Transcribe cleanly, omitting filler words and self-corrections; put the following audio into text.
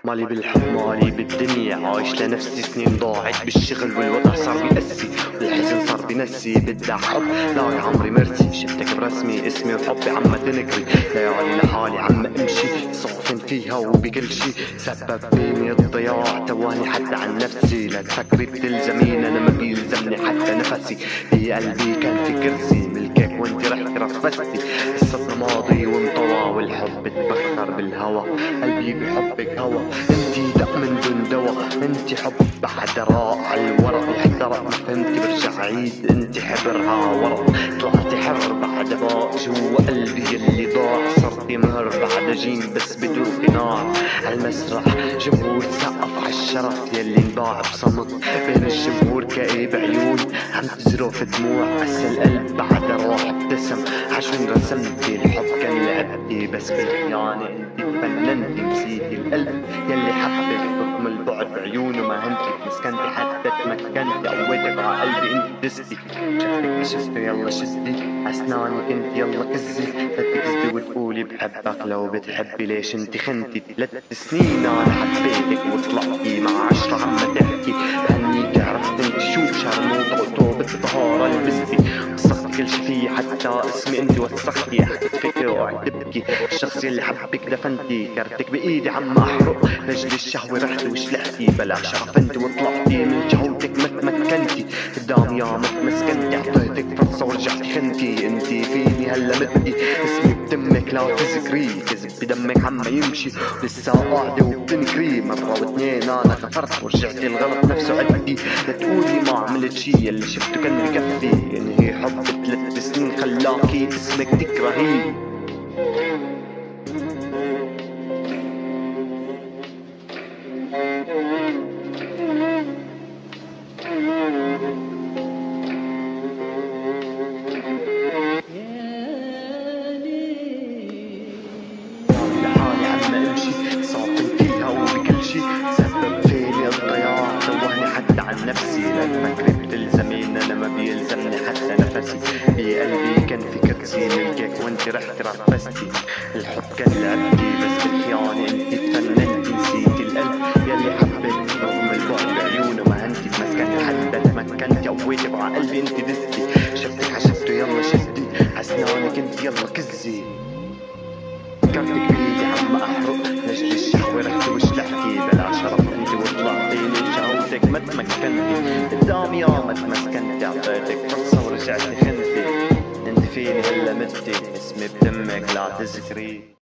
مالي بالحب مالي بالدنيا، عايش لنفسي سنين ضاعت بالشغل والوضع صار بيقسي والحزن صار بنسي. بدي حب لا يا عمري مرسي، شفتك برسمي اسمي وحبي عم تنكري. ليالي لحالي عم امشي صافن فيها وبكل شي، سبب فيني الضياع توهني حتى عن نفسي. لا تفكري بتلزمين انا ما بيلزمني حتى نفسي. بقلبي كان في كرسي ملكك وانت رحت رفستي. قصتنا ماضي وانطوى والحب تبخر بالهوى. قلبي بحبك هوى انتي دق من دون دوا. انتي حب بعد راء عالورق يحترق ما فهمتي برجع عيد. انتي حبرها ورق طلعتي حر بعد باء جوا قلبي يلي ضاع. صرتي مهر بعد جيم بس بدون قناع. عالمسرح جمهور سقف عالشرف يلي انباع بصمت. بين الجمهور كئيب عيون عم تزرف دموع. بس القلب بعد راح ابتسم عشان رسمتي. الحب كان لعبتي بس بالخيانة انتي فننتي. نسيتي القلب يلي حبك رغم البعد بعيونه ما هنتك. مسكنتي حتى تمكنتي قويتك عقلبي انت دستي. شفتك كشفتي يلا شدي اسنانك انت يلا كزي. تكذبي وتقولي بحبك لو بتحبي ليش انت خنتي. 3 سنين انا حبيتك وطلعتي مع 10 عم تحكي. هنيك عرفت انت شو شرموطة وطوبة طهارة لبستي. وسختي كل شي فيي حتى اسمي انت وسختي. حكيت فكري وقعدت تبكي. الشخص يلي حبك دفنتي كرتك بايدي عم احرق. رجلي الشهوة رحت وشلحتي بلا شرفنتي وطلعتي من جهوتك ما تمكنتي. قدام يا ما تمسكنتي عطيتك فرصة ورجعتي خنتي. انتي فيني هلا مدي اسمي بدمك لا تذكري. كذب بدمك عم يمشي لسه قاعدة وبتنكري. مرة واثنين انا كفرت ورجعتي الغلط نفسه عدي. لا تقولي ما عملت شي يلي شفته كان بكفي. انهي حب 3 سنين خلاكي اسمك تكرهي. لحالي عم امشي صافن فيها وبكل شي. سبب فيني الضياع توهني حتى عن نفسي. لا تفكري بتلزمين انا ما بيلزمني حتى نفسي. بقلبي كان في كرسي ملكك وانت رحت رفستي. الحب كان لعبتي بس بالخيانة انت تفننتي. نسيتي القلب يلي حبك رغم البعد بعيونه ما هنتي. مسكنتي حتى تمكنتي قويتي بعقلبي انت دستي. شفتك عشفته يلا شدي اسنانك انت يلا كزي. كرتك بايدي عم احرق رجلي الشهوة رحت وشلحتي بلا شرف انت وطلعتي من شهوتك ما تمكنتي. قدام يا ما تمسكنتي عطيتك فرصة ورجعتي خنتي. انت فيني هلا مدي اسمي بدمك لا تذكري.